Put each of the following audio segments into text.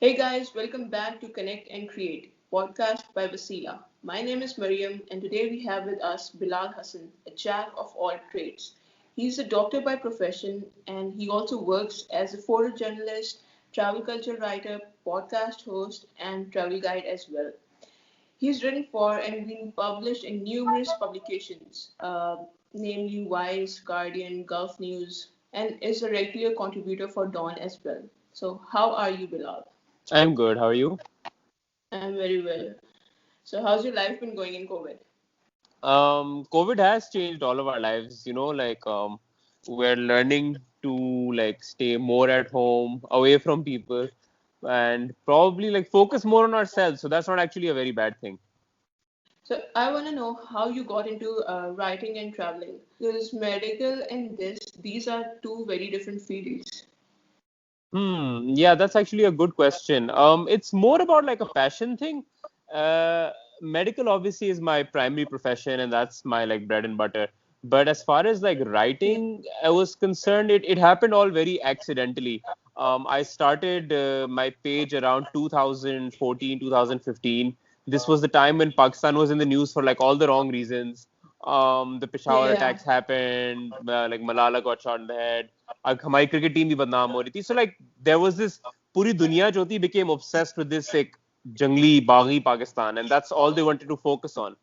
Hey guys, welcome back to Connect and Create, podcast by Vasila. My name is Mariam, and today we have with us Bilal Hassan, a jack of all trades. He's a doctor by profession, and he also works as a photojournalist, travel culture writer, podcast host, and travel guide as well. He's written for and been published in numerous publications, namely Vice, Guardian, Gulf News, and is a regular contributor for Dawn as well. So, how are you, Bilal? I'm good. How are you? I'm very well. So, how's your life been going in COVID? COVID has changed all of our lives. We're learning to stay more at home, away from people, and probably focus more on ourselves. So that's not actually a very bad thing. So, I want to know how you got into writing and traveling. Because medical and these are two very different fields. Yeah, that's actually a good question. It's more about like a passion thing. Uh, Medical obviously is my primary profession, and that's my bread and butter. But as far as Yeah. writing, I was concerned, it happened all very accidentally. I started my page around 2014, 2015. This was the time when Pakistan was in the news for all the wrong reasons. The Peshawar Yeah. attacks happened, Malala got shot in the head. हमारी cricket team भी बदनाम हो रही थी. So there was this पूरी दुनिया जो थी became obsessed with this एक jungli baghi Pakistan, and that's all they wanted to focus on.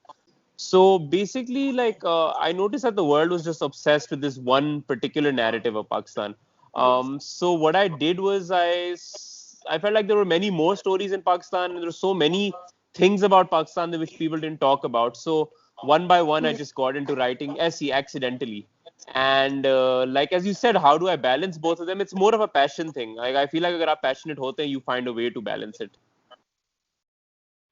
So basically, I noticed that the world was just obsessed with this one particular narrative of Pakistan. Yes. So what I did was I felt like there were many more stories in Pakistan, and there were so many things about Pakistan which people didn't talk about. So one by one, I Hmm. just got into writing SE accidentally. And as you said, how do I balance both of them? It's more of a passion thing. Like I feel like अगर आप passionate होते हैं, you find a way to balance it.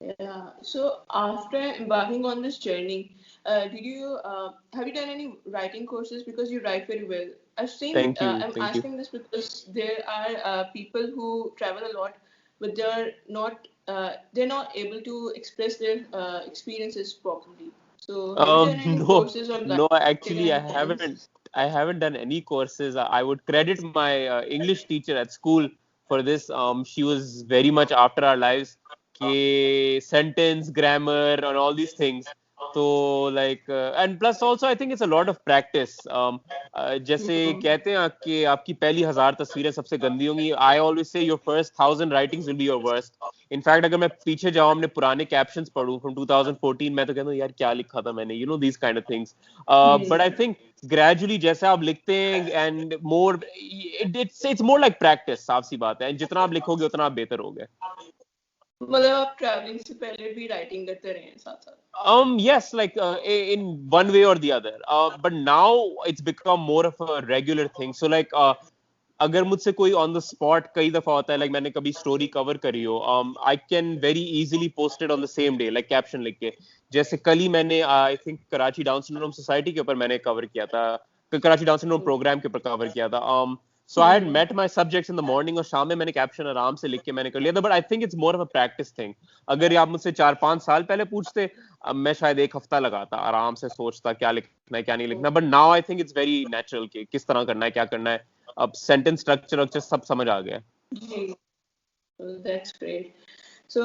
Yeah. So, after embarking on this journey, did you have you done any writing courses because you write very well? I've seen. Thank you, I'm thank you. asking this because there are people who travel a lot, but they're not able to express their experiences properly. So, have you done any No, courses or no, actually, I guidance? haven't. I haven't done any courses. I would credit my English teacher at school for this. She was very much after our lives, sentence, grammar, and all these things. So and plus also I think it's a lot of practice. जैसे Hmm. कहते हैं कि आपकी पहली 1000 तस्वीरें सबसे गंदी होंगी. I always say your first 1000 writings will be your worst. In fact अगर मैं पीछे जाऊं अपने पुराने कैप्शंस पढूं फ्रॉम 2014 मैं तो कहता हूं यार क्या लिखा था मैंने these kind of things but I Hmm. Think gradually जैसे आप लिखते हैं and more it's more like practice साफ सी बात है जितना आप लिखोगे उतना आप बेहतर होगे मतलब आप ट्रैवलिंग से पहले भी राइटिंग करते रहे हैं साथ साथ. Yes, in one way or the other. But now it's become more of a regular thing. So अगर मुझसे कोई ऑन द स्पॉट कई दफा होता है मैंने कभी स्टोरी कवर करी हो I can very easily post it on the same day caption लिख के जैसे कल ही मैंने I think Karachi down syndrome society के ऊपर मैंने कवर किया था कराची डाउन सिंड्रोम प्रोग्राम के ऊपर कवर किया था so I had hmm. Met my subjects in the morning और शाम में मैंने कैप्शन आराम से लिख के मैंने कर लिया था but I think it's more of a practice thing अगर ये आप मुझसे 4-5 साल पहले पूछते अब मैं शायद एक हफ्ता लगाता आराम से सोचता क्या लिखना है क्या नहीं लिखना but now I think it's very natural कि किस तरह करना है क्या करना है अब सेंटेंस स्ट्रक्चर वक्चर सब समझ आ गया जी. That's great. So,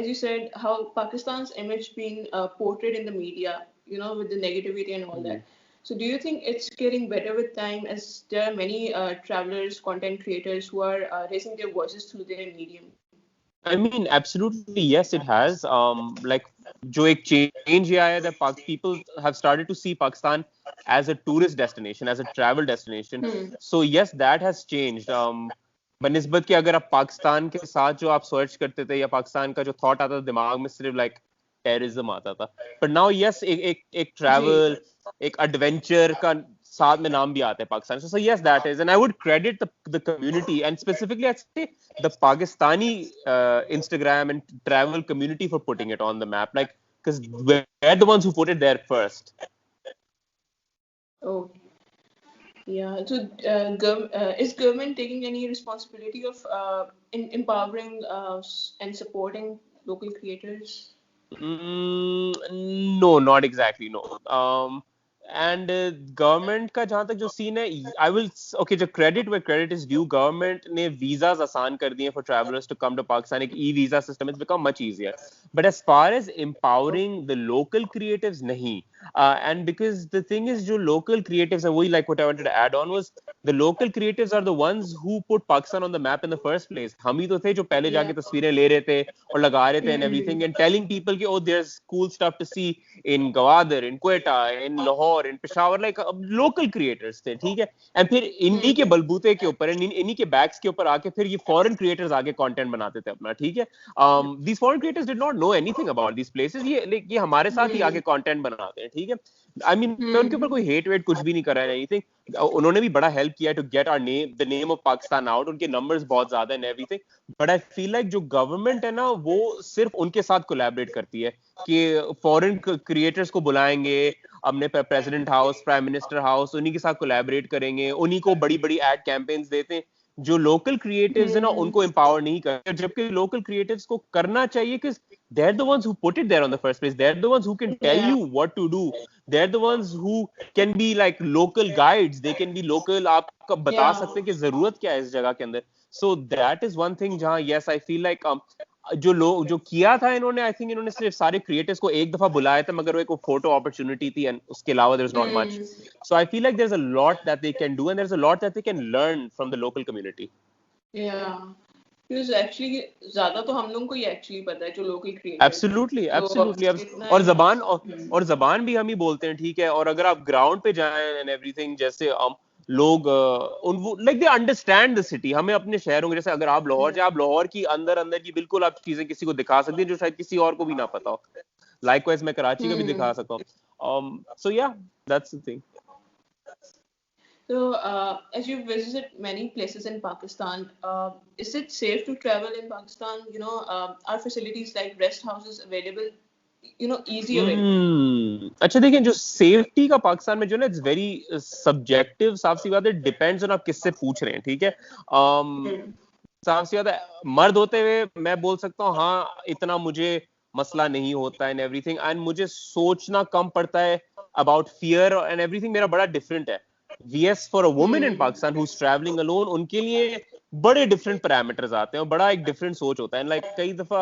as you said, how Pakistan's image being portrayed in the media, with the negativity and all that. So, do you think it's getting better with time as there are many travelers, content creators who are raising their voices through their medium? I mean, absolutely, yes, it has. जो एक change ये आया that people have started to see Pakistan as a tourist destination, as a travel destination. Hmm. So yes, that has changed. बनिस्बत कि अगर आप पाकिस्तान के साथ जो आप सर्च करते थे या पाकिस्तान का जो थॉट आता था दिमाग में सिर्फ टेररिज्म आता था बट नाउ यस एक जी. ट्रैवल एक एडवेंचर का साथ में नाम भी आता है Pakistan so yes that is and I would credit the community and specifically I से the Pakistani Instagram and travel community for putting it on the map. Because we're the ones who put it there first. Oh, yeah. So, is government taking any responsibility of empowering and supporting local creators? No, not exactly. No. And government का जहां तक जो scene है, I will okay, जो credit where credit is due, government ने visas आसान कर दिए for travellers to come to Pakistan. एक e visa system is become much easier, but as far as empowering the local creatives, नहीं. And because the thing is, जो local creatives है, वही like what I wanted to add on was the local creatives are the ones who put Pakistan on the map in the first place. हम ही तो थे जो पहले जाके Yeah. तस्वीरें ले रहे थे और लगा रहे थे and everything, and telling people कि oh there's cool stuff to see in Gwadar, in Quetta, in Lahore, in Peshawar, like local creators थे, ठीक है. एंड फिर इन्हीं के बलबूते के ऊपर, इन्हीं के बैक्स के ऊपर आके फिर ये फॉरेन क्रिएटर्स आगे कंटेंट बनाते थे अपना, ठीक है. These foreign creators did not know anything about these places. ये हमारे साथ ही आगे कंटेंट बनाते हैं, ठीक है. आई मीन मैं उनके ऊपर कोई हेट वेट कुछ भी नहीं कर रहा है, एनीथिंग. उन्होंने भी बड़ा हेल्प किया to get our name, the name of Pakistan out. उनके नंबर्स बहुत ज्यादा and everything, but I feel like जो गवर्नमेंट है ना, वो सिर्फ उनके साथ कोलैबोरेट करती है कि फॉरेन क्रिएटर्स को बुलाएंगे अपने president house, prime minister house, उन्हीं के साथ कोलैबोरेट करेंगे, उन्हीं को बड़ी बड़ी एड कैंपेन्स देते हैं. जो लोकल क्रिएटिव्स है ना, उनको एम्पावर नहीं करते, जबकि लोकल क्रिएटिव्स को करना चाहिए कि they're the ones who put it there on the first place. They're the ones who can tell Yeah. you what to do. They're the ones who can be like local guides. They can be local. आपका बता Yeah. सकते हैं कि जरूरत क्या है इस जगह के अंदर. So that is one thing जहाँ yes I feel like जो किया था इन्होंने, आई थिंक इन्होंने सिर्फ सारे क्रिएटर्स को एक दफा बुलाया था, मगर वो एक फोटो अपॉर्चुनिटी थी एंड उसके अलावा there is not much. So I feel like there is a lot that they can do and there is a lot that they can learn from the local community. Yeah. Because actually ज्यादा तो हम लोगों को ही actually पता है जो local creators हैं. Absolutely तो एब्सोल्युटली. इतना और ही. जबान और जबान भी हम ही बोलते हैं, ठीक है. और अगर आप ग्राउंड पे जाएं एंड एवरीथिंग, जैसे लोग like they understand the city. हमें अपने शहरों में, जैसे अगर आप लाहौर जाए, आप लाहौर की अंदर अंदर की बिल्कुल आप चीजें किसी को दिखा सकते हैं जो शायद किसी और को भी ना पता हो. लाइकवाइज मैं कराची का भी दिखा सकता हूँ. सो या that's the thing. So, as you've visited many places in Pakistan, is it safe to travel in Pakistan? Are facilities like rest houses available? Easy available? अच्छा देखिए, जो सेफ्टी का पाकिस्तान में जो ना, इट्स वेरी सब्जेक्टिव. साफ सी बात है, डिपेंड्स ऑन आप किससे पूछ रहे हैं, ठीक है. साफ सी बात है, मर्द होते हुए मैं बोल सकता हूँ हाँ इतना मुझे मसला नहीं होता है एंड एवरीथिंग, एंड मुझे सोचना कम पड़ता है अबाउट फियर एंड एवरीथिंग. मेरा बड़ा डिफरेंट है. yes, for a woman in Pakistan who's traveling alone, उनके लिए बड़े different parameters आते हैं और बड़ा एक different सोच होता है. And like कई दफा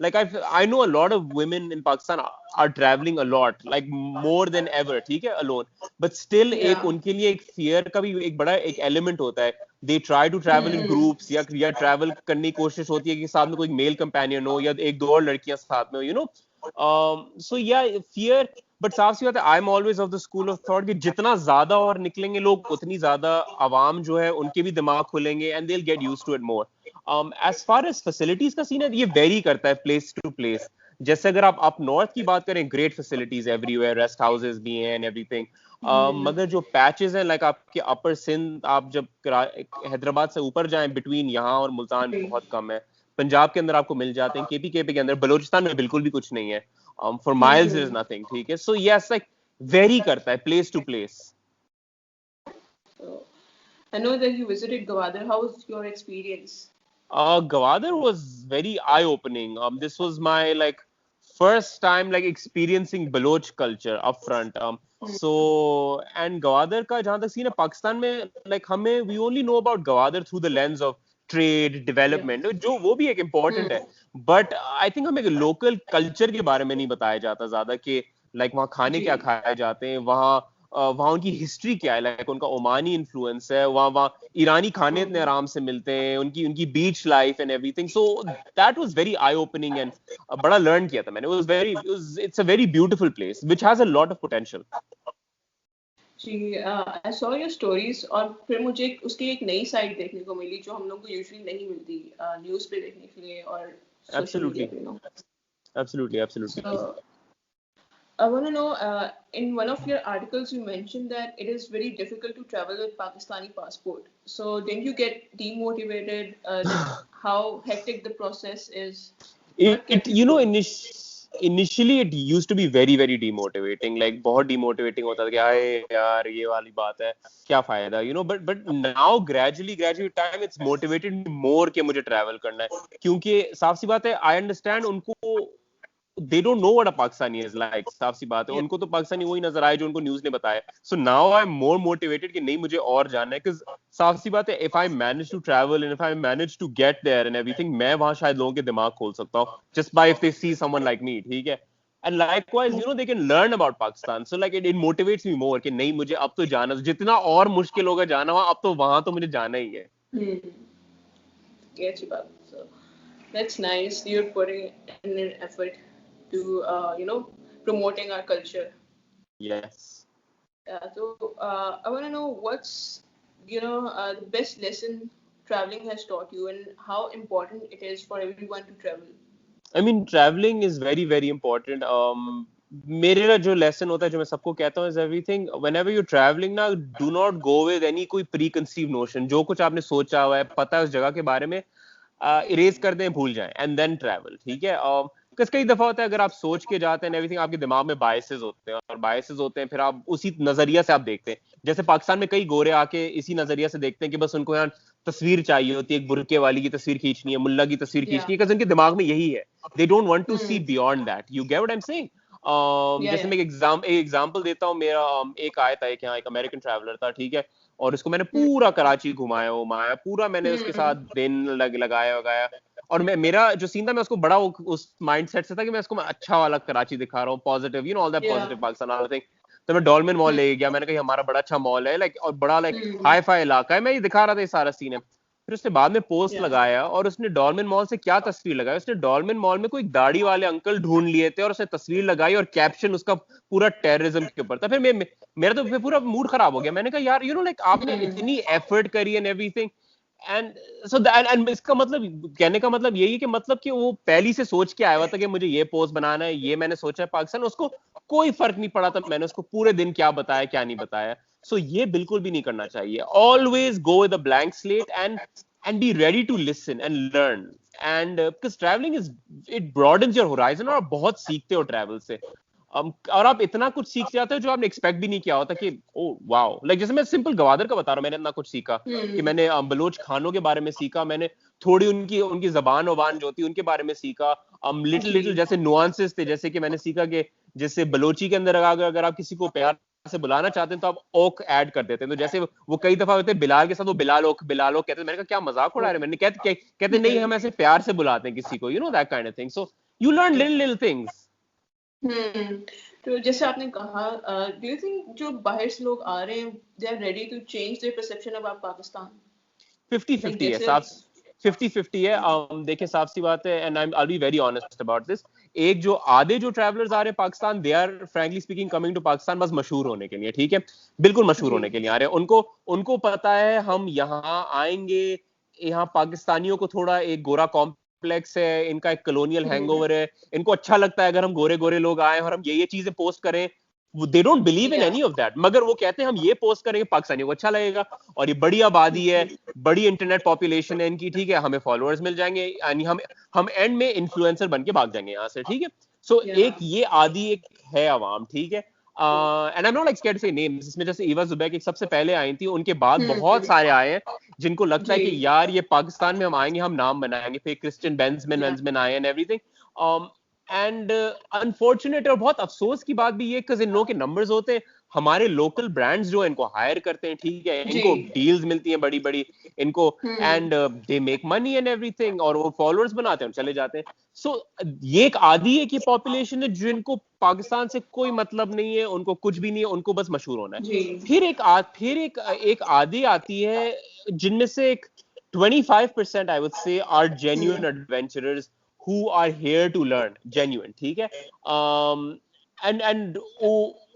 like I know a lot of women in Pakistan are traveling a lot, like more than ever, ठीक है, alone, but still एक उनके लिए एक fear का भी एक बड़ा एक element होता है. They try to travel in groups या travel करने की कोशिश होती है कि साथ में कोई male companion हो या एक दो और लड़कियां साथ में हो, so yeah, fear. बट साफ सी बात है, I am always of the school of thought कि जितना ज्यादा और निकलेंगे लोग, उतनी ज्यादा आवाम जो है उनके भी दिमाग खुलेंगे and they will get used to it more. As far as facilities का सीन है, ये वेरी करता है प्लेस टू प्लेस. जैसे अगर आप अप नॉर्थ की बात करें, great facilities everywhere, rest houses भी हैं एंड एवरीथिंग. मगर जो पैचेस हैं, लाइक आपके अपर सिंध, आप जब हैदराबाद से ऊपर जाएं, बिटवीन यहाँ और मुल्तान बहुत कम है. पंजाब के अंदर आपको मिल जाते हैं, केपी के अंदर, बलूचिस्तान में बिल्कुल भी कुछ नहीं है. For miles there is nothing, ठीक है. So yes, like vary करता है place to place. So, I know that you visited Gwadar. How was your experience? Gwadar was very eye-opening. This was my like first time like experiencing Baloch culture up front. So and Gwadar का जहाँ तक scene है, पाकिस्तान में like हमें we only know about Gwadar through the lens of trade development, जो वो भी एक इम्पोर्टेंट है. बट आई थिंक हमें लोकल कल्चर के बारे में नहीं बताया जाता ज्यादा कि लाइक वहाँ खाने क्या खाए जाते हैं, वहाँ उनकी हिस्ट्री क्या है, लाइक उनका ओमानी इन्फ्लुएंस है, वहाँ ईरानी खाने इतने आराम से मिलते हैं, उनकी beach life and everything. So that was very eye opening and बड़ा लर्न किया था मैंने. It's a very beautiful place which has a lot of potential. जी, आई सॉ योर स्टोरीज, और फिर मुझे उसकी एक नई साइड देखने को मिली जो हम लोग को यूजुअली नहीं मिलती न्यूज़ पे देखने के लिए और सोशल मीडिया पे. Absolutely. So, I want to know, in one of your articles you mentioned that it is very difficult to travel with Pakistani passport. So didn't you get demotivated? How hectic the process is? Initially it used to be very very demotivating, like बहुत demotivating होता था कि आए यार ये वाली बात है, क्या फायदा, but now gradually time it's motivated more कि मुझे travel करना है, क्योंकि साफ सी बात है, I understand उनको they don't know what a Pakistani is like, साफ सी बात है. Yeah. उनको तो पाकिस्तानी वही नजर आए जो उनको न्यूज ने बताया. So now I'm more motivated कि नहीं मुझे और जानना है, because साफ सी बात है, if I manage to travel and if I manage to get there and everything, मैं वहां शायद लोगों के दिमाग खोल सकता हूँ just by if they see someone like me, ठीक है. And likewise, you know, they can learn about Pakistan. So like it motivates me more कि नहीं मुझे अब तो जाना, जितना और मुश्किल होगा जाना वहां, अब तो वहां तो मुझे जाना ही है. Yeah, अच्छी बात. So that's nice. You're putting in an effort to promoting our culture. Yes. So I want to know what's the best lesson traveling has taught you and how important it is for everyone to travel. I mean, traveling is very, very important. मेरा जो lesson होता है जो मैं सबको कहता हूँ is everything. Whenever you're traveling ना, do not go with any कोई preconceived notion. जो कुछ आपने सोचा हुआ है, पता है उस जगह के बारे में, erase कर दें, भूल जाएं, and then travel. ठीक है. because कई दफा होता है अगर आप सोच के जाते हैं एवरीथिंग, आपके दिमाग में बायसेस होते हैं, और बायसेस होते हैं फिर आप उसी नजरिया से आप देखते हैं. जैसे पाकिस्तान में कई गोरे आके इसी नजरिया से देखते हैं कि बस उनको यहाँ तस्वीर चाहिए होती है, एक बुरके वाली की तस्वीर खींचनी है, मुल्ला की तस्वीर खींचनी है, because उनके दिमाग में यही है. They don't want to see beyond that. You get what I am saying. जैसे मैं एक एग्जांपल देता हूँ. मेरा एक आया था, एक यहाँ एक अमेरिकन ट्रैवलर था, ठीक है, और उसको मैंने पूरा कराची घुमाया पूरा, मैंने उसके साथ दिन लगाया. और मेरा जो सीन था, मैं उसको बड़ा उस माइंडसेट से था कि मैं उसको अच्छा वाला कराची दिखा रहा हूँ, positive, you know, all that positive Pakistan वाला थिंग. तो मैं डॉल्मेन मॉल ले गया, मैंने कहा हमारा बड़ा अच्छा मॉल है, लाइक, और बड़ा लाइक हाई फाई इलाका है, मैं ये दिखा रहा था, ये सारा सीन है. फिर उसने बाद में पोस्ट लगाया, और उसने डॉल्मेन मॉल से क्या तस्वीर लगाई, उसने डॉल्मेन मॉल में कोई दाढ़ी वाले अंकल ढूंढ लिए थे, और उसने तस्वीर लगाई, और कैप्शन उसका पूरा टेररिज्म के ऊपर था. फिर मेरा तो फिर पूरा मूड खराब हो गया. मैंने कहा यार, यू नो, लाइक आपने इतनी एफर्ट करी and everything, and so and इसका मतलब, कहने का मतलब यही है कि मतलब कि वो पहली से सोच के आया हुआ था कि मुझे ये पोस्ट बनाना है, ये मैंने सोचा है पाकिस्तान, उसको कोई फर्क नहीं पड़ा था मैंने उसको पूरे दिन क्या बताया क्या नहीं बताया. सो ये बिल्कुल भी नहीं करना चाहिए. Always go with a blank slate and be ready to listen and learn, and because traveling is, it broadens your horizon, और आप बहुत सीखते हो ट्रैवल से. और आप इतना कुछ सीख जाते हो जो आपने एक्सपेक्ट भी नहीं किया होता कि ओ वाओ. लाइक जैसे मैं सिंपल गवादर का बता रहा हूँ, मैंने इतना कुछ सीखा कि मैंने बलोच खानों के बारे में सीखा, मैंने थोड़ी उनकी जबान वबान जो थी उनके बारे में सीखा. लिटिल जैसे नुआंसेस थे, जैसे कि मैंने सीखा कि जैसे बलोची के अंदर अगर आप किसी को प्यार से बुलाना चाहते हैं तो आप ओक ऐड कर देते हैं. तो जैसे वो कई दफा होते हैं बिलाल के साथ, वो बिलाल ओक कहते हैं. मैंने कहा क्या मजाक उड़ा रहे हैं. मैंने कहते नहीं, हम ऐसे प्यार से बुलाते हैं किसी को, you know, that kind of thing. So you learn little things. तो जैसे आपने कहा, डू यू थिंक जो बाहर से लोग आ रहे हैं, they are ready to change their perception about Pakistan? 50-50 है, साफ 50-50 है. देखिए साफ सी बात है, and I be very honest about this. एक जो आधे जो ट्रैवलर्स आ रहे हैं Pakistan, they are frankly speaking coming to Pakistan बस मशहूर होने के लिए, ठीक है, बिल्कुल मशहूर होने के लिए आ रहे हैं. उनको पता है हम यहाँ आएंगे, यहाँ पाकिस्तानियों को थोड़ा एक गोरा कॉम्प्लेक्स है, इनका एक कॉलोनियल हैंगओवर है, इनको अच्छा लगता है अगर हम गोरे गोरे लोग आए और हम ये चीजें पोस्ट करें. They don't believe in any of that, मगर वो कहते हैं हम ये पोस्ट करेंगे पाकिस्तानियों को अच्छा लगेगा, और ये बड़ी आबादी है, बड़ी इंटरनेट पॉपुलेशन है इनकी, ठीक है, हमें फॉलोअर्स मिल जाएंगे, यानी हम एंड में इन्फ्लुएंसर बन के भाग जाएंगे यहाँ से, ठीक है. सो एक ये आदि एक है अवाम, ठीक है. And I am not like scared to say names. इसमें जैसे ईवा जुबैक एक सबसे पहले आई थी, उनके बाद बहुत सारे आए हैं जिनको लगता है कि यार ये पाकिस्तान में हम आएंगे, हम नाम बनाएंगे. फिर क्रिश्चियन बेंजमैन आए एंड एवरीथिंग. एंड अनफॉर्चुनेट और बहुत अफसोस की बात भी ये कि इन लोगों के नंबर्स होते हैं, हमारे लोकल ब्रांड्स जो इनको हायर करते हैं, ठीक है, इनको डील्स मिलती हैं बड़ी बड़ी इनको, and they make money and everything, और वो फॉलोअर्स बनाते हैं और चले जाते हैं. सो ये एक आधी है कि पॉपुलेशन है जिनको पाकिस्तान से कोई मतलब नहीं है, उनको कुछ भी नहीं है, उनको बस मशहूर होना है. फिर एक आधी आती है जिनमें से एक 25% I would say are genuine adventurers who are here to learn, genuine, ठीक है. and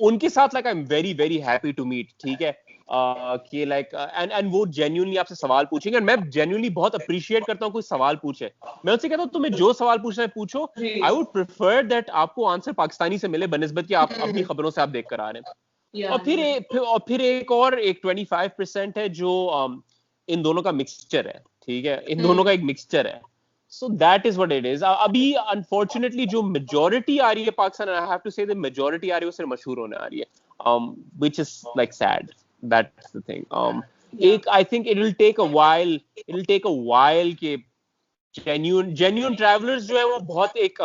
उनके साथ like I'm very very happy to meet, ठीक है, कि like and वो genuinely आपसे सवाल पूछेंगे, और मैं genuinely बहुत appreciate करता हूँ कोई सवाल पूछे. मैं उनसे कहता हूँ तुम्हें जो सवाल पूछना है पूछो. I would prefer that आपको आंसर पाकिस्तानी से मिले बनिस्बत कि आप अपनी खबरों से आप देख कर आ रहे हैं. और फिर एक 25% है जो इन दोनों का मिक्सचर है, ठीक है, इन दोनों का एक मिक्सचर है. So that is what it is. अभी unfortunately जो majority आ रही है Pakistan, I have to say the majority आ रही है वो सिर्फ मशहूर होने आ रही है, which is like sad. That's the thing. I think it will take a while. It will take a while कि genuine travelers जो है वो बहुत एक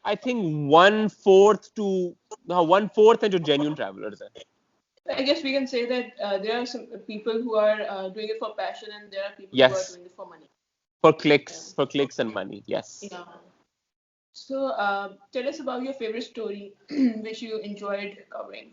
I think 1/4 to 1/4 है जो genuine travelers है. I guess we can say that there are some people who are doing it for passion, and there are people who are Yes, doing it for money. for Yeah. clicks and money. Yes. Yeah. So tell us about your favorite story which you enjoyed covering.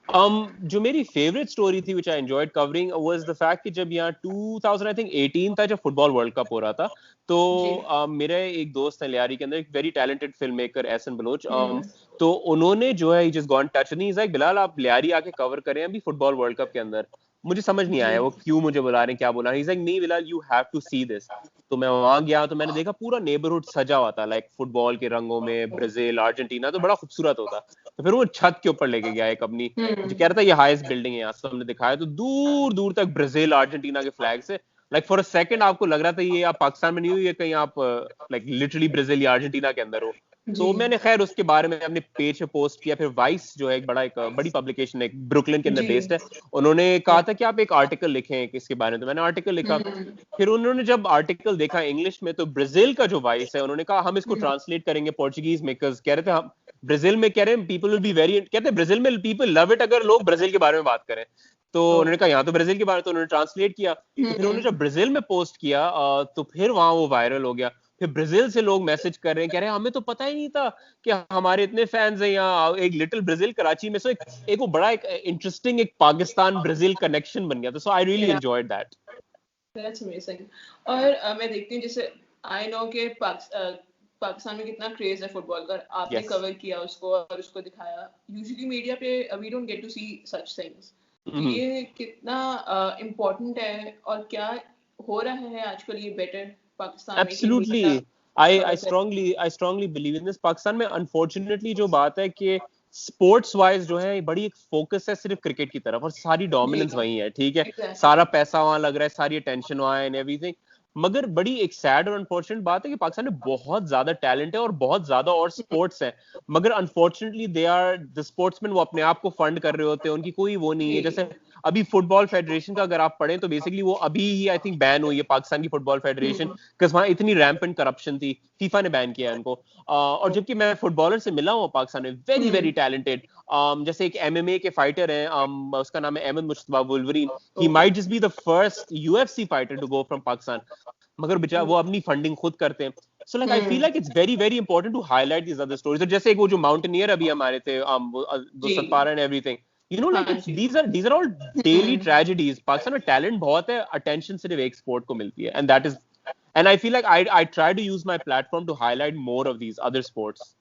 जो मेरी favourite story थी which I enjoyed covering was the fact कि जब यहाँ 2000 I think 18 था जब football world cup हो रहा था तो जी. मेरे एक दोस्त है लियारी के अंदर एक very talented film maker Ehsan Baloch hmm. तो उन्होंने जो है जस्ट गॉन टच नहीं इज लाइक बिलाल आप लियारी आके कवर करें अभी फुटबॉल वर्ल्ड कप के अंदर मुझे समझ नहीं जी. आया वो क्यों मुझे बुला रहे हैं क्या बुला रहे हैं इज लाइक नहीं Bilal you have to see this तो मैं वहां गया तो मैंने देखा पूरा नेबरहुड सजा हुआ था लाइक फुटबॉल के रंगों में ब्राजील अर्जेंटीना तो बड़ा खूबसूरत होता तो फिर वो छत के ऊपर लेके गया एक अपनी जो कह रहा था ये हाईएस्ट बिल्डिंग है यहाँ से हमने दिखाया तो दूर दूर तक ब्राजील अर्जेंटीना के फ्लैग से लाइक फॉर अ सेकंड आपको लग रहा था ये आप पाकिस्तान में नहीं हो ये कहीं आप लाइक लिटरली ब्राजील या अर्जेंटीना के अंदर हो तो मैंने खैर उसके बारे में अपने पेज पे पोस्ट किया फिर वाइस जो है एक बड़ी पब्लिकेशन है ब्रुकलिन के अंदर बेस्ड है उन्होंने कहा था कि आप एक आर्टिकल लिखें इसके बारे में तो मैंने आर्टिकल लिखा फिर उन्होंने जब आर्टिकल देखा इंग्लिश में तो ब्राजील का जो वाइस है उन्होंने कहा हम इसको ट्रांसलेट करेंगे पोर्चुगीज में कह रहे थे हम ब्राजील में कह रहे हैं पीपल विल बी वेरी कहते हैं ब्राजील में पीपल लव इट अगर लोग ब्राजील के बारे में बात करें तो उन्होंने कहा यहाँ तो ब्राजील के बारे में तो उन्होंने ट्रांसलेट किया तो फिर उन्होंने जब ब्राजील में पोस्ट किया तो फिर वहां वो वायरल हो गया फिर ब्राजील से लोग मैसेज कर रहे हैं कह रहे हैं हमें तो पता ही नहीं था कि हमारे इतने फैंस हैं यहाँ एक लिटिल ब्राजील कराची में सो एक वो बड़ा एक इंटरेस्टिंग एक पाकिस्तान ब्राजील कनेक्शन बन गया था so I really enjoyed that that's amazing और मैं देखती हूँ जैसे आई नो कि पाकिस्तान में कितना क्रेज है फुटबॉल का आपने कवर किया उसको और उसको दिखाया यूजुअली मीडिया पे we don't get to see such things ये कितना इम्पोर्टेंट है और क्या हो रहा है आजकल ये बेटर पाकिस्तान में absolutely I strongly believe in this Pakistan में अनफॉर्चुनेटली जो बात है कि स्पोर्ट्स वाइज जो है बड़ी एक फोकस है सिर्फ क्रिकेट की तरफ और सारी डोमिनेंस वही है ठीक है सारा पैसा वहां लग रहा है सारी अटेंशन वहां है एंड एवरीथिंग मगर बड़ी एक सैड और अनफॉर्चुनेट बात है कि पाकिस्तान में बहुत ज्यादा टैलेंट है और बहुत ज्यादा और स्पोर्ट्स है मगर unfortunately they are the sportsman वो अपने आप को फंड कर रहे होते हैं उनकी कोई वो नहीं है जैसे अभी फुटबॉल फेडरेशन का अगर आप पढ़ें तो बेसिकली वो अभी ही आई थिंक बैन हुई है पाकिस्तान की फुटबॉल फेडरेशन बिकॉज वहां इतनी रैम्पेंट करप्शन थी फीफा ने बैन किया उनको और जबकि मैं फुटबॉलर से मिला हूँ पाकिस्तान में वेरी वेरी टैलेंटेड जैसे एक एमएमए के फाइटर हैं उसका नाम है Ahmed Mujtaba Wolverine he might just be the first UFC fighter to go from Pakistan मगर बेचारा वो अपनी फंडिंग खुद करते हैं so like I feel like it's very very important to highlight these other stories जैसे एक वो जो माउंटेनियर अभी हमारे थे वो Sadpara and everything you know like these are all daily tragedies pakistan में talent बहुत है attention सिर्फ एक sport को मिलती है and that is and I feel like I try to use my platform to highlight more of these other sports.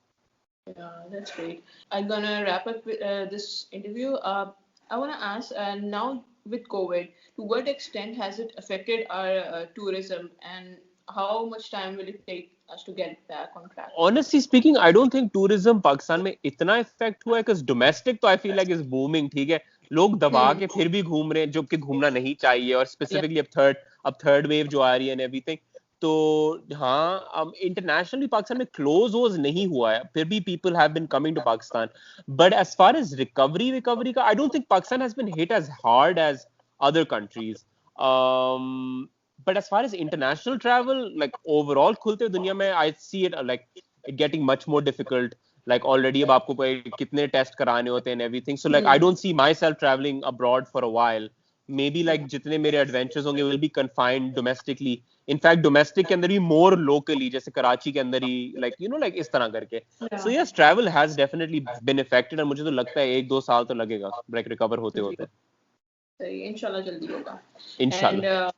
Yeah, that's great. I'm gonna wrap up with, this interview. I want to ask now with COVID, to what extent has it affected our tourism and how much time will it take us to get back on track? Honestly speaking, I don't think tourism Pakistan में इतना effect हुआ है because domestic तो I feel like is booming ठीक है लोग दबा के फिर भी घूम रहे हैं जो कि घूमना नहीं चाहिए और स्पेसिफिकली अब थर्ड वेव जो आ रही है and everything तो हाँ इंटरनेशनली पाकिस्तान में क्लोज वोज नहीं हुआ है फिर भी people have been coming to Pakistan but as far as recovery का I don't think Pakistan has been hit as hard as other countries but as far as international travel like overall खुलते दुनिया में I see it like it getting much more difficult like already अब आपको कितने test कराने होते हैं and everything so like I don't see myself traveling abroad for a while maybe like जितने मेरे adventures होंगे will be confined domestically in fact domestic के अंदर भी more locally जैसे कराची के अंदर ही like you know like इस तरह करके so yes travel has definitely been affected और मुझे तो लगता है 1-2 साल तो लगेगा like recover होते सही इंशाल्लाह जल्दी होगा इंशाल्लाह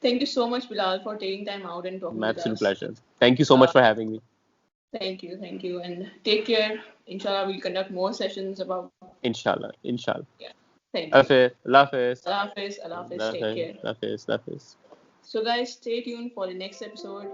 Thank you so much, Bilal, for taking time out and talking My with us. absolute pleasure. Thank you so much for having me. Thank you. And take care. Inshallah, we'll conduct more sessions about... Inshallah. Yeah. Thank you. Allah Hafiz. Take care. Allah Hafiz. So guys, stay tuned for the next episode.